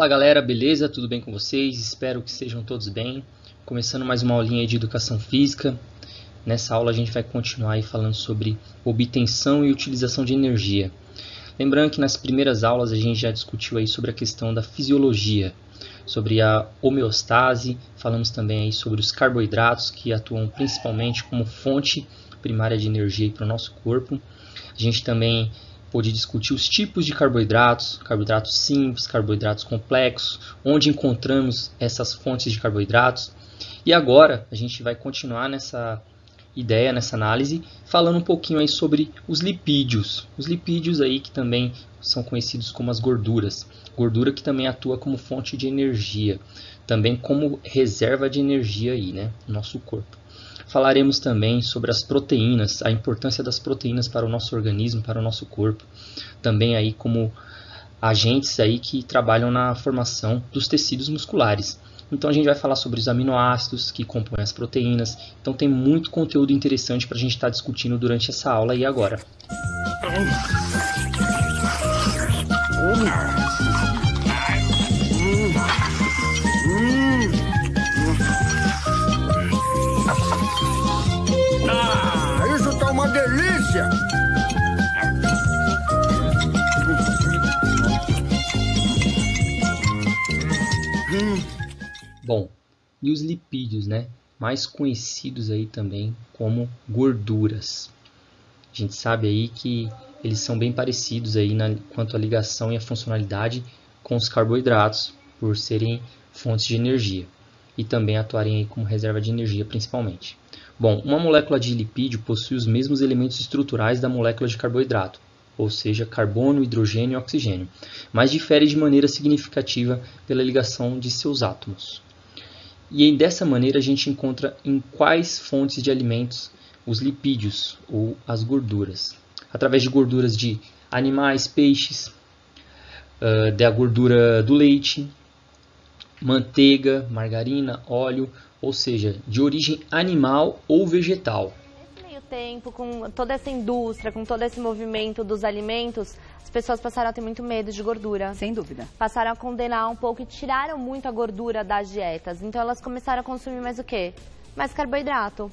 Fala galera, beleza? Tudo bem com vocês? Espero que estejam todos bem. Começando mais uma aulinha de Educação Física. Nessa aula a gente vai continuar aí falando sobre obtenção e utilização de energia. Lembrando que nas primeiras aulas a gente já discutiu aí sobre a questão da fisiologia, sobre a homeostase, falamos também aí sobre os carboidratos que atuam principalmente como fonte primária de energia para o nosso corpo. A gente também pôde discutir os tipos de carboidratos, carboidratos simples, carboidratos complexos, onde encontramos essas fontes de carboidratos. E agora a gente vai continuar nessa ideia, nessa análise, falando um pouquinho aí sobre os lipídios. Os lipídios aí que também são conhecidos como as gorduras. Gordura que também atua como fonte de energia, também como reserva de energia aí, né, no nosso corpo. Falaremos também sobre as proteínas, a importância das proteínas para o nosso organismo, para o nosso corpo. Também aí como agentes aí que trabalham na formação dos tecidos musculares. Então a gente vai falar sobre os aminoácidos que compõem as proteínas. Então tem muito conteúdo interessante para a gente estar discutindo durante essa aula e agora. Isso tá uma delícia! Bom, e os lipídios, né? Mais conhecidos aí também como gorduras. A gente sabe aí que eles são bem parecidos aí quanto à ligação e a funcionalidade com os carboidratos, por serem fontes de energia e também atuarem aí como reserva de energia principalmente. Bom, uma molécula de lipídio possui os mesmos elementos estruturais da molécula de carboidrato, ou seja, carbono, hidrogênio e oxigênio, mas difere de maneira significativa pela ligação de seus átomos. E dessa maneira a gente encontra em quais fontes de alimentos os lipídios ou as gorduras. Através de gorduras de animais, peixes, da gordura do leite, manteiga, margarina, óleo, ou seja, de origem animal ou vegetal. Nesse meio tempo, com toda essa indústria, com todo esse movimento dos alimentos, as pessoas passaram a ter muito medo de gordura. Sem dúvida. Passaram a condenar um pouco e tiraram muito a gordura das dietas. Então elas começaram a consumir mais o quê? Mais carboidrato.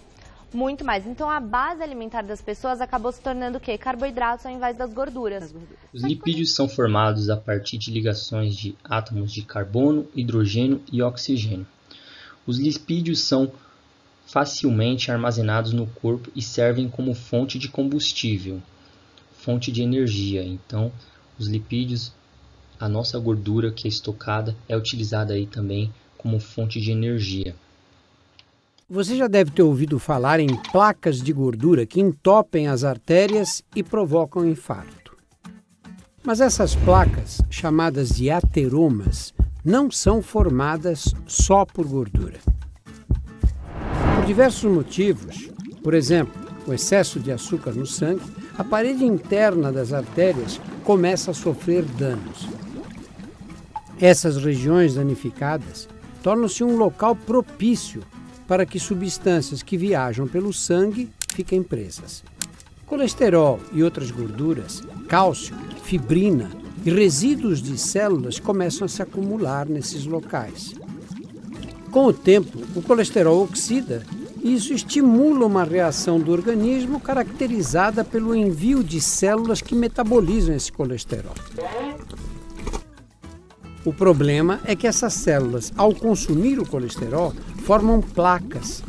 Muito mais. Então a base alimentar das pessoas acabou se tornando o quê? Carboidratos ao invés das gorduras. Os lipídios são formados a partir de ligações de átomos de carbono, hidrogênio e oxigênio. Os lipídios são facilmente armazenados no corpo e servem como fonte de combustível, fonte de energia. Então, os lipídios, a nossa gordura que é estocada, é utilizada aí também como fonte de energia. Você já deve ter ouvido falar em placas de gordura que entopem as artérias e provocam infarto. Mas essas placas, chamadas de ateromas, não são formadas só por gordura. Por diversos motivos, por exemplo, o excesso de açúcar no sangue, a parede interna das artérias começa a sofrer danos. Essas regiões danificadas tornam-se um local propício para que substâncias que viajam pelo sangue fiquem presas. Colesterol e outras gorduras, cálcio, fibrina e resíduos de células começam a se acumular nesses locais. Com o tempo, o colesterol oxida e isso estimula uma reação do organismo caracterizada pelo envio de células que metabolizam esse colesterol. O problema é que essas células, ao consumir o colesterol, formam placas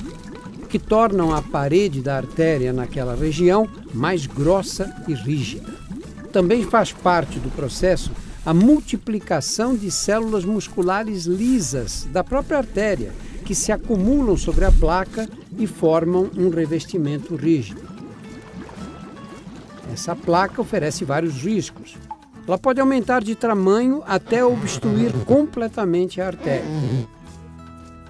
que tornam a parede da artéria naquela região mais grossa e rígida. Também faz parte do processo a multiplicação de células musculares lisas da própria artéria, que se acumulam sobre a placa e formam um revestimento rígido. Essa placa oferece vários riscos. Ela pode aumentar de tamanho até obstruir completamente a artéria.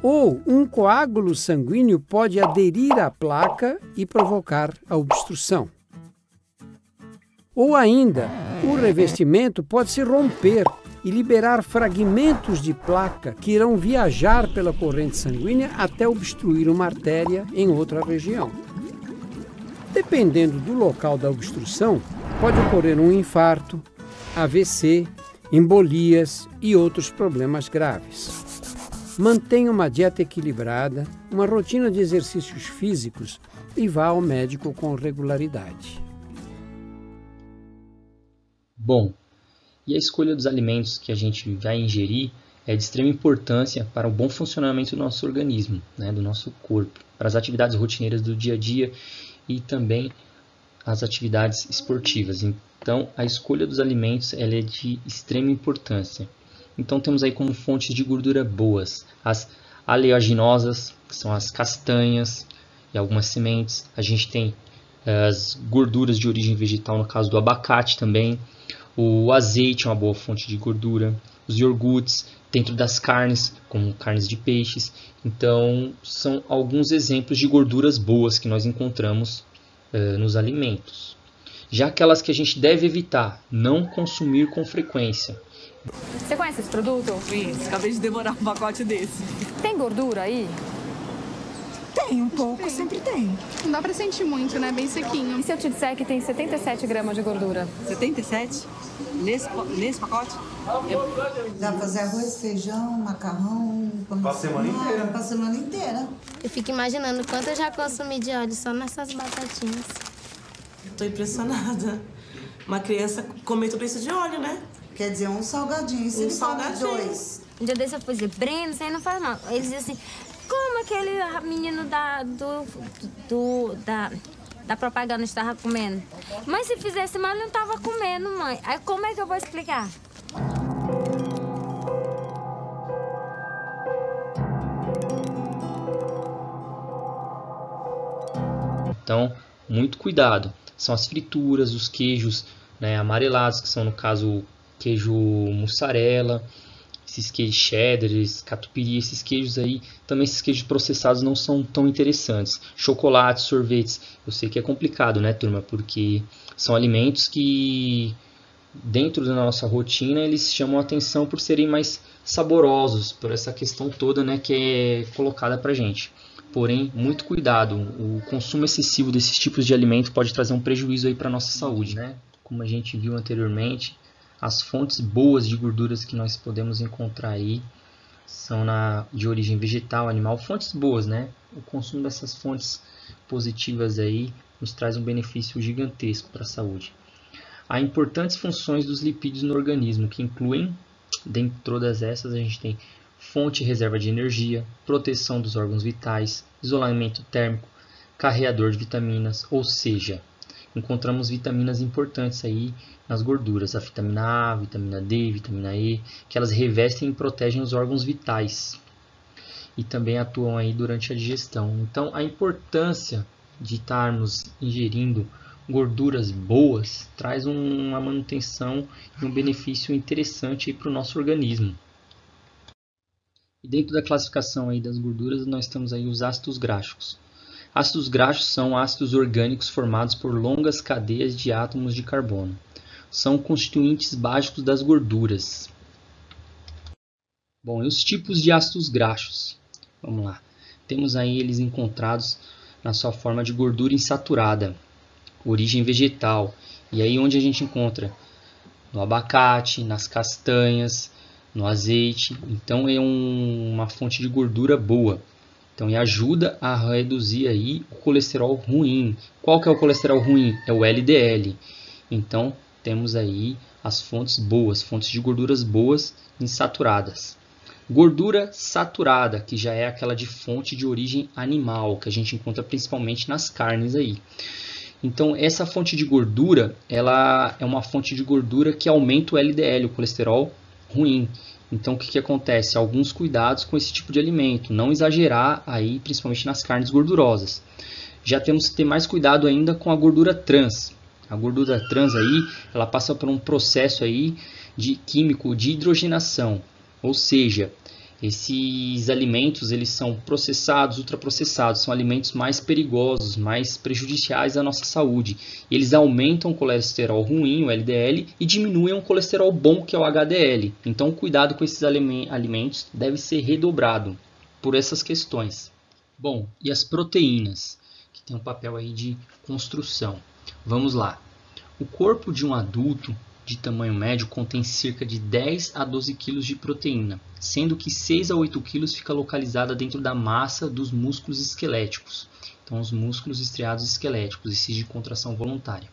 Ou um coágulo sanguíneo pode aderir à placa e provocar a obstrução. Ou ainda, o revestimento pode se romper e liberar fragmentos de placa que irão viajar pela corrente sanguínea até obstruir uma artéria em outra região. Dependendo do local da obstrução, pode ocorrer um infarto, AVC embolias e outros problemas graves. Mantenha uma dieta equilibrada, uma rotina de exercícios físicos e vá ao médico com regularidade. Bom, e a escolha dos alimentos que a gente vai ingerir é de extrema importância para o bom funcionamento do nosso organismo, né, do nosso corpo, para as atividades rotineiras do dia a dia e também as atividades esportivas. Então, a escolha dos alimentos ela é de extrema importância. Então, temos aí como fontes de gordura boas as aleaginosas, que são as castanhas e algumas sementes. A gente tem as gorduras de origem vegetal, no caso do abacate também. O azeite é uma boa fonte de gordura. Os iogurtes, dentro das carnes, como carnes de peixes. Então, são alguns exemplos de gorduras boas que nós encontramos nos alimentos. Já aquelas que a gente deve evitar, não consumir com frequência. Você conhece esse produto? Conheço, acabei de devorar um pacote desse. Tem gordura aí? Tem um pouco, sempre tem. Não dá pra sentir muito, né? Bem sequinho. E se eu te disser que tem 77 gramas de gordura? 77? Nesse pacote? Dá pra fazer arroz, feijão, macarrão... Pra semana inteira. Pra semana inteira. Eu fico imaginando quanto eu já consumi de óleo só nessas batatinhas. Tô impressionada. Uma criança comer tudo isso de óleo, né? Quer dizer, um salgadinho. Se ele come dois. Um dia desse eu fui dizer, Breno, isso aí não faz mal. Eles diziam assim, como aquele menino da propaganda estava comendo? Mas se fizesse mal, ele não estava comendo, mãe. Aí como é que eu vou explicar? Então, muito cuidado. São as frituras, os queijos, né, amarelados, que são, no caso, queijo mussarela, esses queijos cheddar, catupiry, esses queijos aí, também esses queijos processados não são tão interessantes. Chocolates, sorvetes, eu sei que é complicado, né, turma, porque são alimentos que, dentro da nossa rotina, eles chamam a atenção por serem mais saborosos, por essa questão toda, né, que é colocada pra gente. Porém, muito cuidado, o consumo excessivo desses tipos de alimento pode trazer um prejuízo aí para a nossa saúde, né? Como a gente viu anteriormente, as fontes boas de gorduras que nós podemos encontrar aí são de origem vegetal, animal, fontes boas, né? O consumo dessas fontes positivas aí nos traz um benefício gigantesco para a saúde. Há importantes funções dos lipídios no organismo, que incluem, dentre todas essas, a gente tem fonte e reserva de energia, proteção dos órgãos vitais, isolamento térmico, carreador de vitaminas, ou seja, encontramos vitaminas importantes aí nas gorduras, a vitamina A, vitamina D, vitamina E, que elas revestem e protegem os órgãos vitais e também atuam aí durante a digestão. Então, a importância de estarmos ingerindo gorduras boas traz uma manutenção e um benefício interessante para o nosso organismo. E dentro da classificação aí das gorduras, nós temos aí os ácidos graxos. Ácidos graxos são ácidos orgânicos formados por longas cadeias de átomos de carbono. São constituintes básicos das gorduras. Bom, e os tipos de ácidos graxos? Vamos lá. Temos aí eles encontrados na sua forma de gordura insaturada, origem vegetal. E aí onde a gente encontra? No abacate, nas castanhas, no azeite. Então é uma fonte de gordura boa. Então e ajuda a reduzir aí o colesterol ruim. Qual que é o colesterol ruim? É o LDL. Então temos aí as fontes boas, fontes de gorduras boas insaturadas. Gordura saturada, que já é aquela de fonte de origem animal, que a gente encontra principalmente nas carnes aí. Então essa fonte de gordura, ela é uma fonte de gordura que aumenta o LDL, o colesterol ruim. Então o que acontece? Alguns cuidados com esse tipo de alimento, não exagerar aí, principalmente nas carnes gordurosas. Já temos que ter mais cuidado ainda com a gordura trans. A gordura trans aí, ela passa por um processo aí químico de hidrogenação, ou seja, esses alimentos eles são processados, ultraprocessados, são alimentos mais perigosos, mais prejudiciais à nossa saúde. Eles aumentam o colesterol ruim, o LDL, e diminuem o colesterol bom, que é o HDL. Então, o cuidado com esses alimentos deve ser redobrado por essas questões. Bom, e as proteínas, que tem um papel aí de construção. Vamos lá. O corpo de um adulto de tamanho médio contém cerca de 10 a 12 kg de proteína, sendo que 6 a 8 kg fica localizada dentro da massa dos músculos esqueléticos. Então, os músculos estriados esqueléticos, esses de contração voluntária.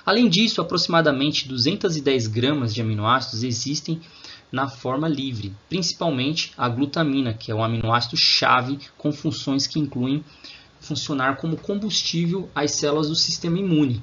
Além disso, aproximadamente 210 gramas de aminoácidos existem na forma livre, principalmente a glutamina, que é o aminoácido-chave com funções que incluem funcionar como combustível às células do sistema imune.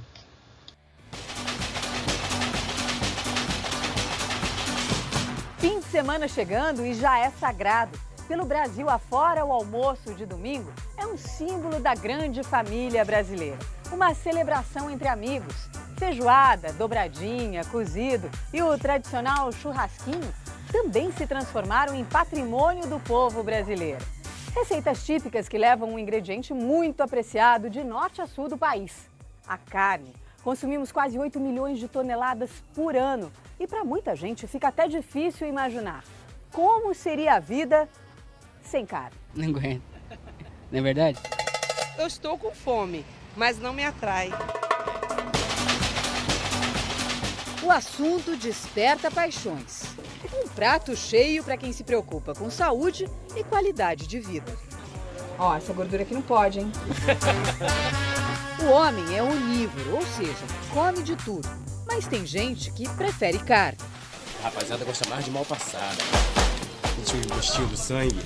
Fim de semana chegando e já é sagrado. Pelo Brasil afora, o almoço de domingo é um símbolo da grande família brasileira. Uma celebração entre amigos. Feijoada, dobradinha, cozido e o tradicional churrasquinho também se transformaram em patrimônio do povo brasileiro. Receitas típicas que levam um ingrediente muito apreciado de norte a sul do país: a carne. Consumimos quase 8 milhões de toneladas por ano e para muita gente fica até difícil imaginar como seria a vida sem carne. Não aguento, não é verdade? Eu estou com fome, mas não me atrai. O assunto desperta paixões. Um prato cheio para quem se preocupa com saúde e qualidade de vida. Ó, essa gordura aqui não pode, hein? O homem é onívoro, ou seja, come de tudo. Mas tem gente que prefere carne. A rapaziada gosta mais de mal passada. Sentiu o gostinho do sangue.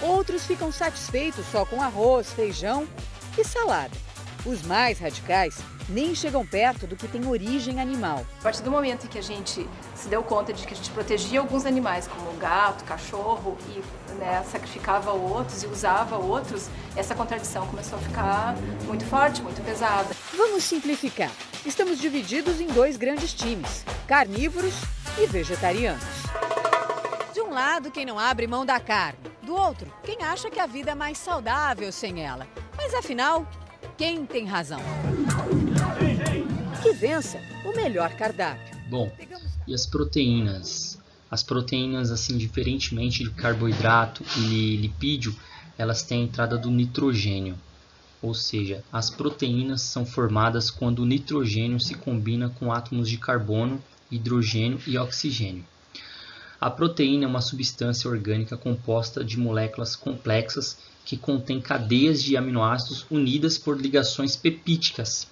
Outros ficam satisfeitos só com arroz, feijão e salada. Os mais radicais nem chegam perto do que tem origem animal. A partir do momento em que a gente se deu conta de que a gente protegia alguns animais, como gato, cachorro, e sacrificava outros e usava outros, essa contradição começou a ficar muito forte, muito pesada. Vamos simplificar. Estamos divididos em dois grandes times, carnívoros e vegetarianos. De um lado, quem não abre mão da carne. Do outro, quem acha que a vida é mais saudável sem ela. Mas afinal, quem tem razão? Que vença o melhor cardápio. Bom, e as proteínas? As proteínas, assim, diferentemente de carboidrato e lipídio, elas têm a entrada do nitrogênio. Ou seja, as proteínas são formadas quando o nitrogênio se combina com átomos de carbono, hidrogênio e oxigênio. A proteína é uma substância orgânica composta de moléculas complexas que contém cadeias de aminoácidos unidas por ligações peptídicas.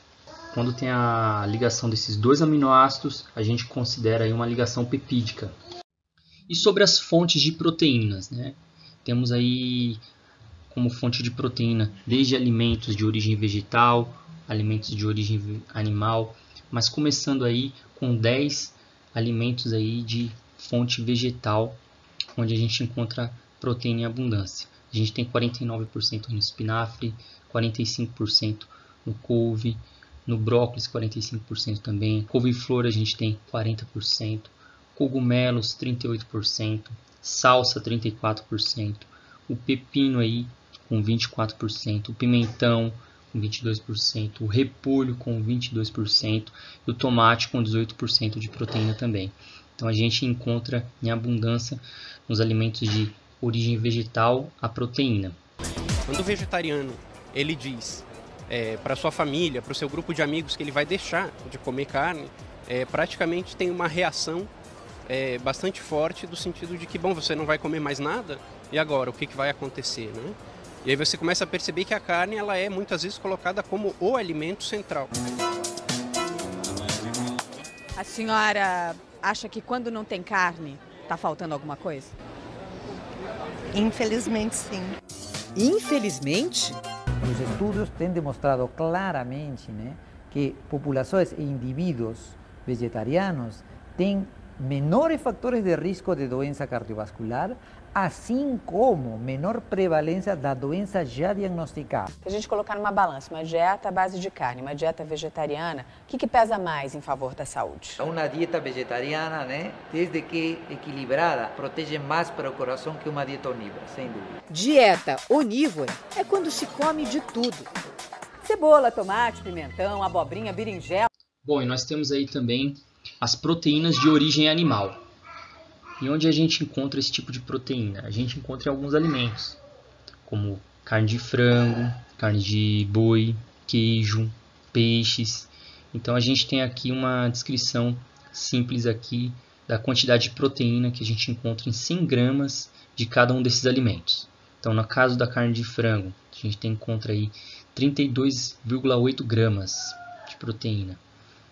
Quando tem a ligação desses dois aminoácidos, a gente considera aí uma ligação peptídica. E sobre as fontes de proteínas, né? Temos aí como fonte de proteína desde alimentos de origem vegetal, alimentos de origem animal, mas começando aí com 10 alimentos aí de fonte vegetal, onde a gente encontra proteína em abundância. A gente tem 49% no espinafre, 45% no couve, no brócolis 45% também, couve-flor a gente tem 40%, cogumelos 38%, salsa 34%, o pepino aí com 24%, o pimentão com 22%, o repolho com 22% e o tomate com 18% de proteína também. Então a gente encontra em abundância nos alimentos de origem vegetal a proteína. Quando o vegetariano ele diz para sua família, para o seu grupo de amigos que ele vai deixar de comer carne, praticamente tem uma reação bastante forte do sentido de que, bom, você não vai comer mais nada, e agora, o que vai acontecer, né? E aí você começa a perceber que a carne ela é muitas vezes colocada como o alimento central. A senhora acha que quando não tem carne, está faltando alguma coisa? Infelizmente, sim. Infelizmente? Os estudos têm demonstrado claramente, que populações e indivíduos vegetarianos têm menores fatores de risco de doença cardiovascular, assim como menor prevalência da doença já diagnosticada. Se a gente colocar numa balança uma dieta à base de carne, uma dieta vegetariana, o que pesa mais em favor da saúde? Uma dieta vegetariana, desde que equilibrada, protege mais para o coração que uma dieta onívora, sem dúvida. Dieta onívora é quando se come de tudo. Cebola, tomate, pimentão, abobrinha, berinjela. Bom, e nós temos aí também as proteínas de origem animal. E onde a gente encontra esse tipo de proteína? A gente encontra em alguns alimentos, como carne de frango, carne de boi, queijo, peixes. Então a gente tem aqui uma descrição simples aqui da quantidade de proteína que a gente encontra em 100 gramas de cada um desses alimentos. Então, no caso da carne de frango, a gente encontra aí 32,8 gramas de proteína.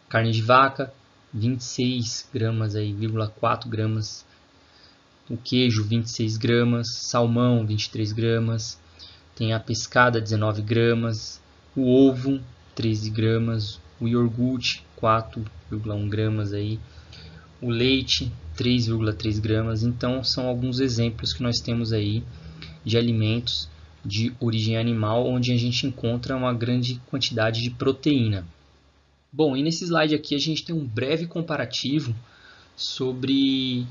Carne de vaca, 26 gramas, 0,4 gramas. O queijo, 26 gramas. Salmão, 23 gramas. Tem a pescada, 19 gramas. O ovo, 13 gramas. O iogurte, 4,1 gramas aí. O leite, 3,3 gramas. Então, são alguns exemplos que nós temos aí de alimentos de origem animal, onde a gente encontra uma grande quantidade de proteína. Bom, e nesse slide aqui a gente tem um breve comparativo sobre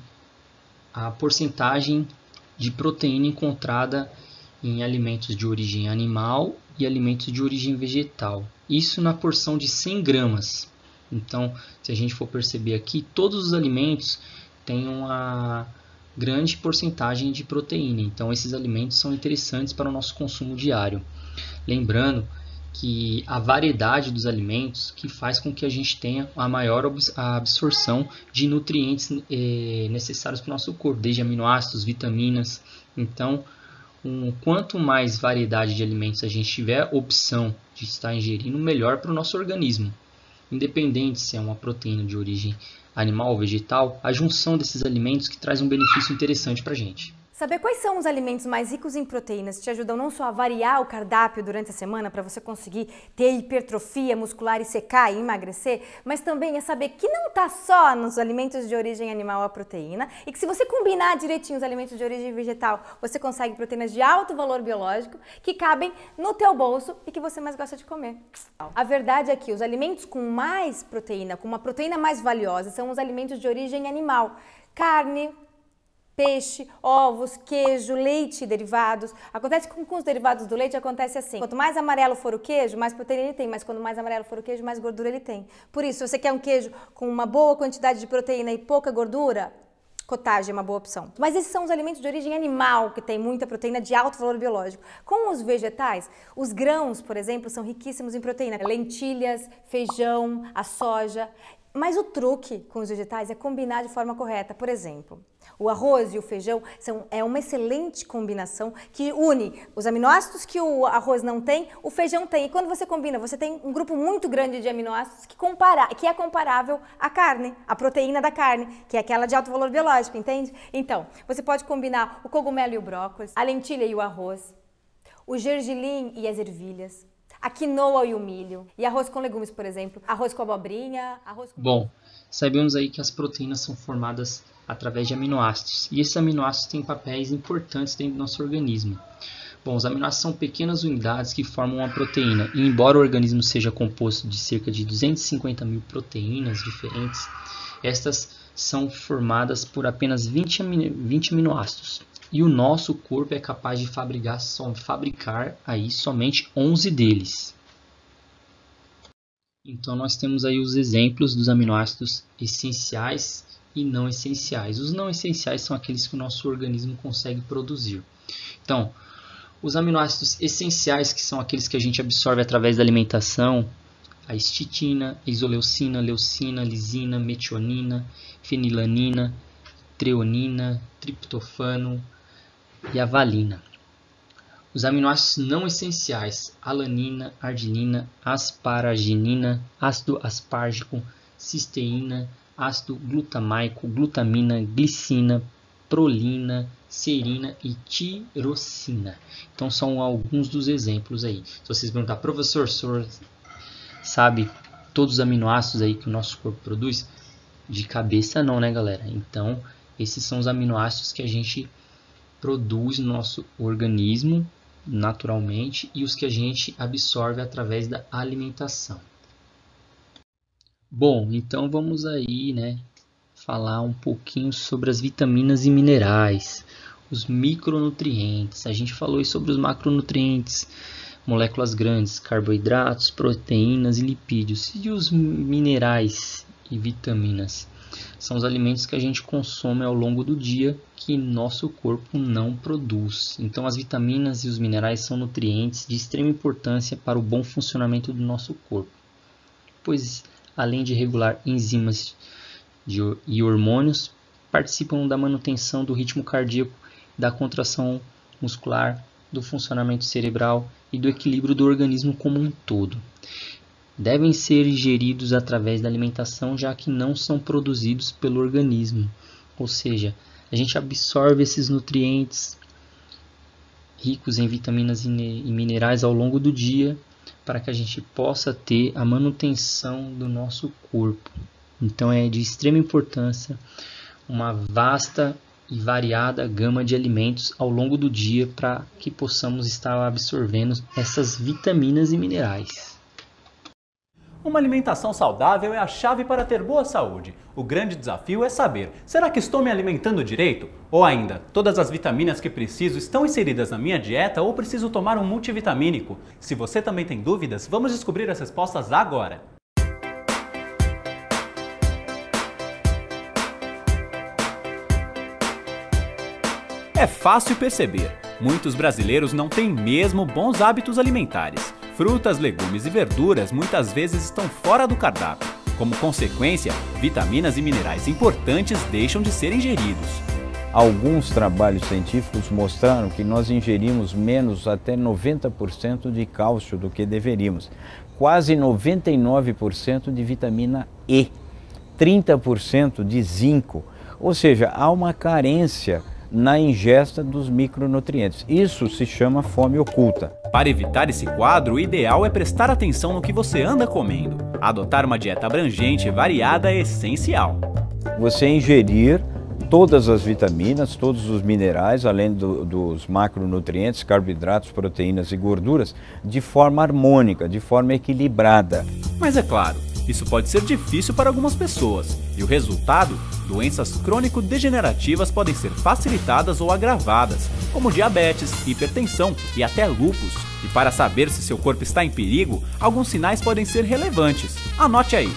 a porcentagem de proteína encontrada em alimentos de origem animal e alimentos de origem vegetal. Isso na porção de 100 gramas. Então, se a gente for perceber aqui, todos os alimentos têm uma grande porcentagem de proteína. Então, esses alimentos são interessantes para o nosso consumo diário. Lembrando que a variedade dos alimentos que faz com que a gente tenha a maior absorção de nutrientes necessários para o nosso corpo, desde aminoácidos, vitaminas. Então, quanto mais variedade de alimentos a gente tiver opção de estar ingerindo, melhor para o nosso organismo. Independente se é uma proteína de origem animal ou vegetal, a junção desses alimentos que traz um benefício interessante para a gente. Saber quais são os alimentos mais ricos em proteínas te ajudam não só a variar o cardápio durante a semana para você conseguir ter hipertrofia muscular e secar e emagrecer, mas também é saber que não está só nos alimentos de origem animal a proteína e que se você combinar direitinho os alimentos de origem vegetal, você consegue proteínas de alto valor biológico que cabem no teu bolso e que você mais gosta de comer. A verdade é que os alimentos com mais proteína, com uma proteína mais valiosa, são os alimentos de origem animal. Carne, peixe, ovos, queijo, leite e derivados. Acontece com os derivados do leite, acontece assim. Quanto mais amarelo for o queijo, mais proteína ele tem, mas quanto mais amarelo for o queijo, mais gordura ele tem. Por isso, se você quer um queijo com uma boa quantidade de proteína e pouca gordura, cottage é uma boa opção. Mas esses são os alimentos de origem animal, que tem muita proteína de alto valor biológico. Com os vegetais, os grãos, por exemplo, são riquíssimos em proteína. Lentilhas, feijão, a soja. Mas o truque com os vegetais é combinar de forma correta. Por exemplo, o arroz e o feijão é uma excelente combinação que une os aminoácidos que o arroz não tem, o feijão tem. E quando você combina, você tem um grupo muito grande de aminoácidos que é comparável à carne, à proteína da carne, que é aquela de alto valor biológico, entende? Então, você pode combinar o cogumelo e o brócolis, a lentilha e o arroz, o gergelim e as ervilhas, a quinoa e o milho, e arroz com legumes, por exemplo, arroz com abobrinha, arroz com... Bom, sabemos aí que as proteínas são formadas através de aminoácidos, e esses aminoácidos têm papéis importantes dentro do nosso organismo. Bom, os aminoácidos são pequenas unidades que formam uma proteína, e embora o organismo seja composto de cerca de 250 mil proteínas diferentes, estas são formadas por apenas 20 aminoácidos. E o nosso corpo é capaz de fabricar aí somente 11 deles. Então nós temos aí os exemplos dos aminoácidos essenciais e não essenciais. Os não essenciais são aqueles que o nosso organismo consegue produzir. Então, os aminoácidos essenciais, que são aqueles que a gente absorve através da alimentação, a estitina, isoleucina, leucina, lisina, metionina, fenilanina, treonina, triptofano e a valina. Os aminoácidos não essenciais, alanina, arginina, asparaginina, ácido aspargico, cisteína, ácido glutamaico, glutamina, glicina, prolina, serina e tirosina. Então são alguns dos exemplos aí. Se vocês perguntar, professor, o senhor sabe todos os aminoácidos aí que o nosso corpo produz? De cabeça não, né, galera? Então esses são os aminoácidos que a gente produz no nosso organismo naturalmente e os que a gente absorve através da alimentação. Bom, então vamos aí, né, falar um pouquinho sobre as vitaminas e minerais, os micronutrientes. A gente falou aí sobre os macronutrientes, moléculas grandes, carboidratos, proteínas e lipídios. E os minerais e vitaminas? São os alimentos que a gente consome ao longo do dia que nosso corpo não produz. Então as vitaminas e os minerais são nutrientes de extrema importância para o bom funcionamento do nosso corpo, pois além de regular enzimas e hormônios participam da manutenção do ritmo cardíaco, da contração muscular, do funcionamento cerebral e do equilíbrio do organismo como um todo. Devem ser ingeridos através da alimentação, já que não são produzidos pelo organismo. Ou seja, a gente absorve esses nutrientes ricos em vitaminas e minerais ao longo do dia para que a gente possa ter a manutenção do nosso corpo. Então é de extrema importância uma vasta e variada gama de alimentos ao longo do dia para que possamos estar absorvendo essas vitaminas e minerais. Uma alimentação saudável é a chave para ter boa saúde. O grande desafio é saber, será que estou me alimentando direito? Ou ainda, todas as vitaminas que preciso estão inseridas na minha dieta ou preciso tomar um multivitamínico? Se você também tem dúvidas, vamos descobrir as respostas agora. É fácil perceber, muitos brasileiros não têm mesmo bons hábitos alimentares. Frutas, legumes e verduras muitas vezes estão fora do cardápio. Como consequência, vitaminas e minerais importantes deixam de ser ingeridos. Alguns trabalhos científicos mostraram que nós ingerimos menos até 90% de cálcio do que deveríamos. Quase 99% de vitamina E, 30% de zinco. Ou seja, há uma carência na ingesta dos micronutrientes. Isso se chama fome oculta. Para evitar esse quadro, o ideal é prestar atenção no que você anda comendo. Adotar uma dieta abrangente e variada é essencial. Você ingerir todas as vitaminas, todos os minerais, além dos macronutrientes, carboidratos, proteínas e gorduras, de forma harmônica, de forma equilibrada. Mas é claro, isso pode ser difícil para algumas pessoas. E o resultado? Doenças crônico-degenerativas podem ser facilitadas ou agravadas, como diabetes, hipertensão e até lúpus. E para saber se seu corpo está em perigo, alguns sinais podem ser relevantes. Anote aí.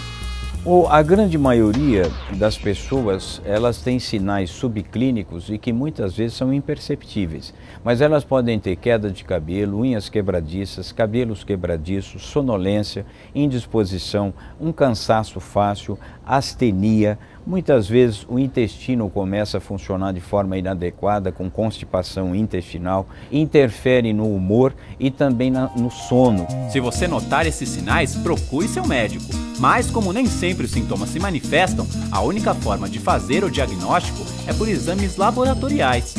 A grande maioria das pessoas, elas têm sinais subclínicos e que muitas vezes são imperceptíveis. Mas elas podem ter queda de cabelo, unhas quebradiças, cabelos quebradiços, sonolência, indisposição, um cansaço fácil, astenia. Muitas vezes o intestino começa a funcionar de forma inadequada, com constipação intestinal, interfere no humor e também no sono. Se você notar esses sinais, procure seu médico. Mas como nem sempre os sintomas se manifestam, a única forma de fazer o diagnóstico é por exames laboratoriais.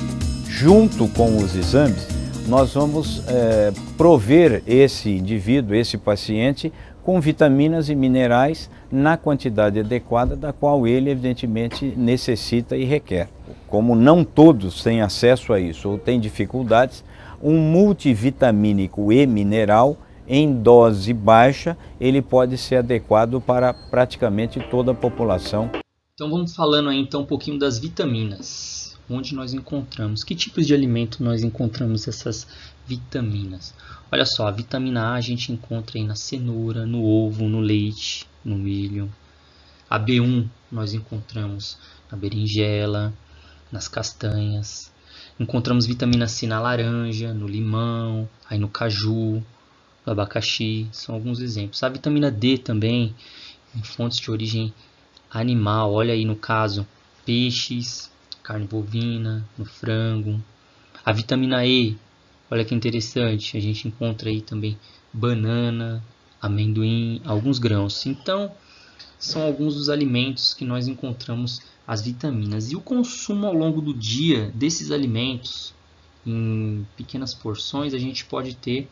Junto com os exames, nós vamos prover esse indivíduo, esse paciente, com vitaminas e minerais na quantidade adequada da qual ele evidentemente necessita e requer. Como não todos têm acesso a isso ou têm dificuldades, um multivitamínico e mineral em dose baixa, ele pode ser adequado para praticamente toda a população. Então vamos falando aí então um pouquinho das vitaminas. Onde nós encontramos? Que tipos de alimento nós encontramos essas vitaminas? Olha só, a vitamina A a gente encontra aí na cenoura, no ovo, no leite, no milho. A B1 nós encontramos na berinjela, nas castanhas. Encontramos vitamina C na laranja, no limão, aí no caju, no abacaxi, são alguns exemplos. A vitamina D também, em fontes de origem animal, olha aí no caso, peixes, carne bovina, no frango. A vitamina E, olha que interessante, a gente encontra aí também banana, amendoim, alguns grãos. Então, são alguns dos alimentos que nós encontramos as vitaminas. E o consumo ao longo do dia desses alimentos, em pequenas porções, a gente pode ter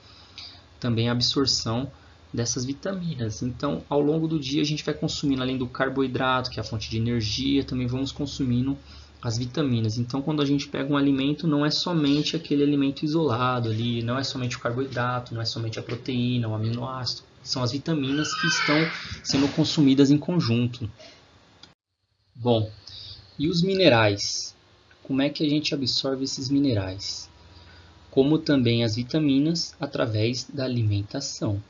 também a absorção dessas vitaminas. Então, ao longo do dia, a gente vai consumindo, além do carboidrato, que é a fonte de energia, também vamos consumindo as vitaminas. Então, quando a gente pega um alimento, não é somente aquele alimento isolado ali, não é somente o carboidrato, não é somente a proteína, o aminoácido. São as vitaminas que estão sendo consumidas em conjunto. Bom, e os minerais? Como é que a gente absorve esses minerais? Como também as vitaminas, através da alimentação.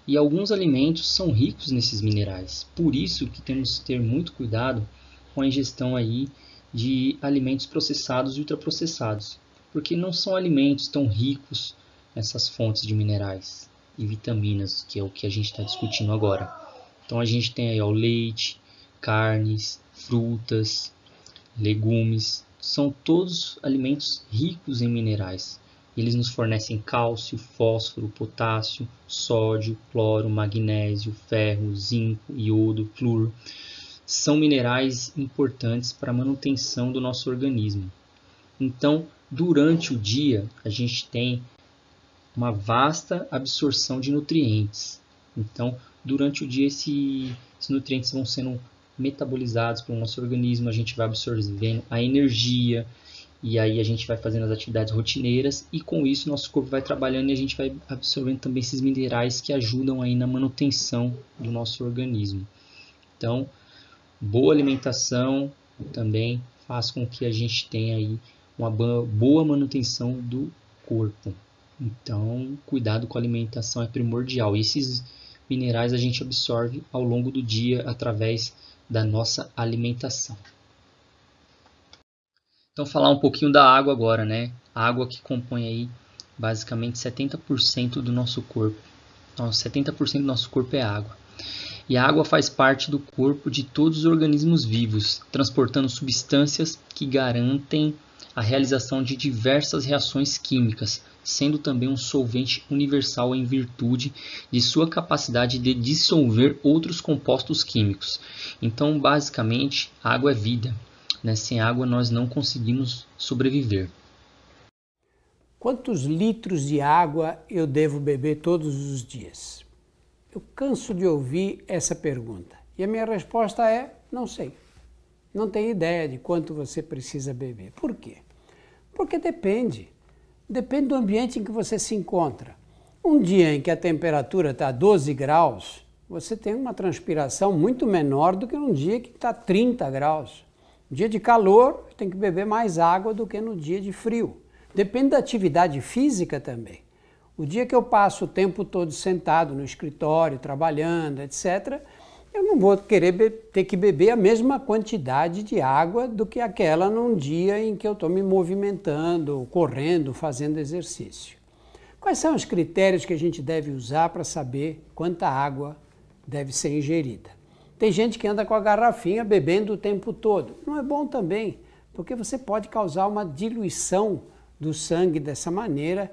E alguns alimentos são ricos nesses minerais. Por isso que temos que ter muito cuidado com a ingestão aí de alimentos processados e ultraprocessados, porque não são alimentos tão ricos nessas fontes de minerais e vitaminas, que é o que a gente está discutindo agora. Então a gente tem aí o leite, carnes, frutas, legumes, são todos alimentos ricos em minerais. Eles nos fornecem cálcio, fósforo, potássio, sódio, cloro, magnésio, ferro, zinco, iodo, flúor. São minerais importantes para a manutenção do nosso organismo. Então, durante o dia, a gente tem uma vasta absorção de nutrientes. Então, durante o dia, esses nutrientes vão sendo metabolizados pelo nosso organismo, a gente vai absorvendo a energia, e aí a gente vai fazendo as atividades rotineiras, e com isso nosso corpo vai trabalhando e a gente vai absorvendo também esses minerais que ajudam aí na manutenção do nosso organismo. Então, boa alimentação também faz com que a gente tenha aí uma boa manutenção do corpo. Então, cuidado com a alimentação é primordial. E esses minerais a gente absorve ao longo do dia através da nossa alimentação. Então, falar um pouquinho da água agora, né? A água que compõe aí basicamente 70% do nosso corpo. Então, 70% do nosso corpo é água. E a água faz parte do corpo de todos os organismos vivos, transportando substâncias que garantem a realização de diversas reações químicas, sendo também um solvente universal em virtude de sua capacidade de dissolver outros compostos químicos. Então, basicamente, a água é vida, né? Sem água nós não conseguimos sobreviver. Quantos litros de água eu devo beber todos os dias? Eu canso de ouvir essa pergunta. E a minha resposta é: não sei. Não tenho ideia de quanto você precisa beber. Por quê? Porque depende. Depende do ambiente em que você se encontra. Um dia em que a temperatura está a 12 graus, você tem uma transpiração muito menor do que num dia que está 30 graus. No dia de calor, tem que beber mais água do que no dia de frio. Depende da atividade física também. O dia que eu passo o tempo todo sentado no escritório, trabalhando, etc., eu não vou querer ter que beber a mesma quantidade de água do que aquela num dia em que eu estou me movimentando, correndo, fazendo exercício. Quais são os critérios que a gente deve usar para saber quanta água deve ser ingerida? Tem gente que anda com a garrafinha bebendo o tempo todo. Não é bom também, porque você pode causar uma diluição do sangue dessa maneira,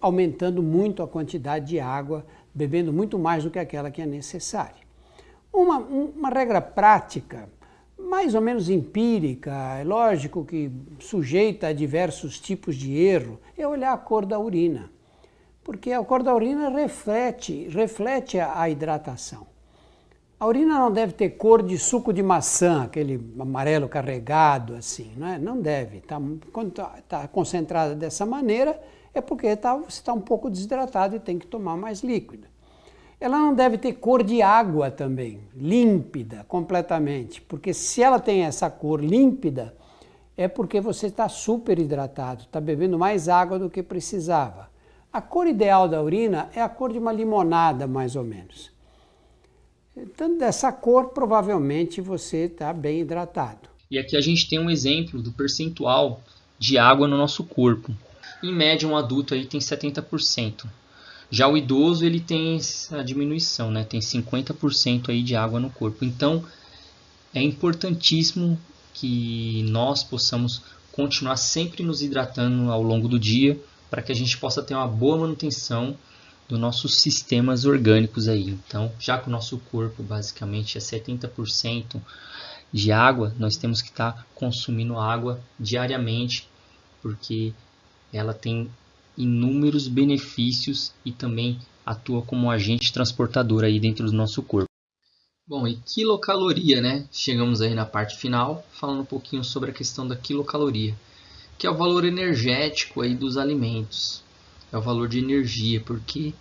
aumentando muito a quantidade de água, bebendo muito mais do que aquela que é necessária. Uma regra prática, mais ou menos empírica, é lógico que sujeita a diversos tipos de erro, é olhar a cor da urina. Porque a cor da urina reflete a hidratação. A urina não deve ter cor de suco de maçã, aquele amarelo carregado assim, não é? Não deve. Quando está concentrada dessa maneira, é porque você está um pouco desidratado e tem que tomar mais líquido. Ela não deve ter cor de água também, límpida completamente, porque se ela tem essa cor límpida, é porque você está super hidratado, está bebendo mais água do que precisava. A cor ideal da urina é a cor de uma limonada, mais ou menos. Então, dessa cor, provavelmente você está bem hidratado. E aqui a gente tem um exemplo do percentual de água no nosso corpo. Em média, um adulto aí tem 70%. Já o idoso, ele tem a diminuição, né? Tem 50% aí de água no corpo. Então, é importantíssimo que nós possamos continuar sempre nos hidratando ao longo do dia, para que a gente possa ter uma boa manutenção dos nossos sistemas orgânicos aí. Então, já que o nosso corpo basicamente é 70% de água, nós temos que estar consumindo água diariamente, porque ela tem inúmeros benefícios e também atua como um agente transportador aí dentro do nosso corpo. Bom, e quilocaloria, né? Chegamos aí na parte final, falando um pouquinho sobre a questão da quilocaloria, que é o valor energético aí dos alimentos. É o valor de energia, porque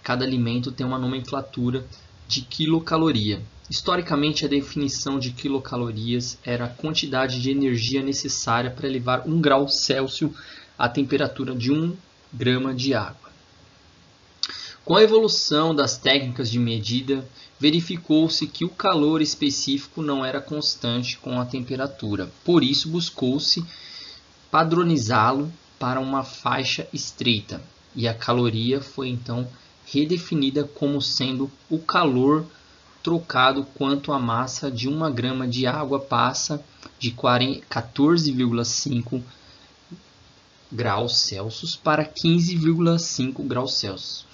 cada alimento tem uma nomenclatura de quilocaloria. Historicamente, a definição de quilocalorias era a quantidade de energia necessária para elevar 1 grau Celsius a temperatura de 1 grama de água. Com a evolução das técnicas de medida, verificou-se que o calor específico não era constante com a temperatura. Por isso, buscou-se padronizá-lo para uma faixa estreita, e a caloria foi então redefinida como sendo o calor trocado quanto a massa de 1 grama de água passa de 14,5 graus Celsius para 15,5 graus Celsius.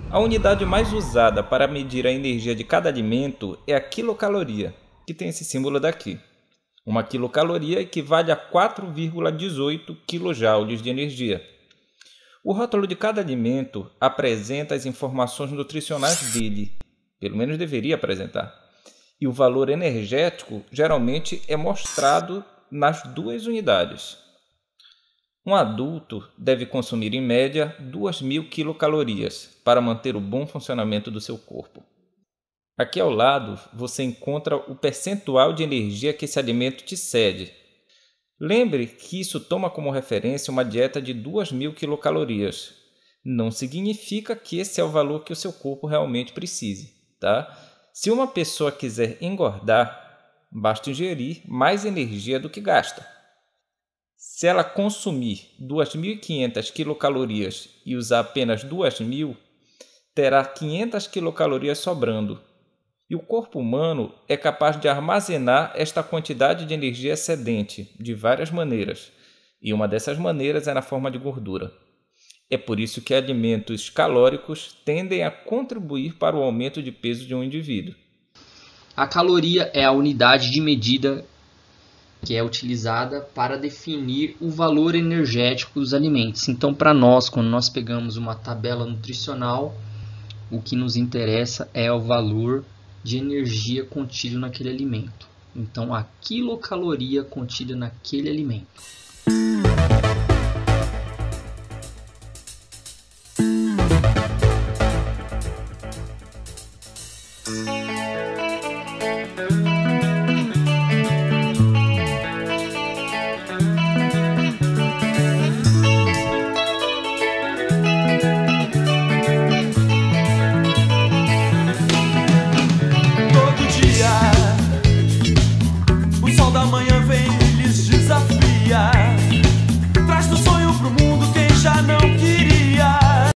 A unidade mais usada para medir a energia de cada alimento é a quilocaloria, que tem esse símbolo daqui. Uma quilocaloria equivale a 4,18 kJ de energia. O rótulo de cada alimento apresenta as informações nutricionais dele, pelo menos deveria apresentar. E o valor energético geralmente é mostrado nas 2 unidades. Um adulto deve consumir em média 2.000 quilocalorias para manter o bom funcionamento do seu corpo. Aqui ao lado você encontra o percentual de energia que esse alimento te cede. Lembre que isso toma como referência uma dieta de 2.000 quilocalorias. Não significa que esse é o valor que o seu corpo realmente precise, tá? Se uma pessoa quiser engordar, basta ingerir mais energia do que gasta. Se ela consumir 2.500 quilocalorias e usar apenas 2.000, terá 500 quilocalorias sobrando. E o corpo humano é capaz de armazenar esta quantidade de energia excedente de várias maneiras, e uma dessas maneiras é na forma de gordura. É por isso que alimentos calóricos tendem a contribuir para o aumento de peso de um indivíduo. A caloria é a unidade de medida que é utilizada para definir o valor energético dos alimentos. Então, para nós, quando nós pegamos uma tabela nutricional, o que nos interessa é o valor de energia contido naquele alimento. Então, a quilocaloria contida naquele alimento.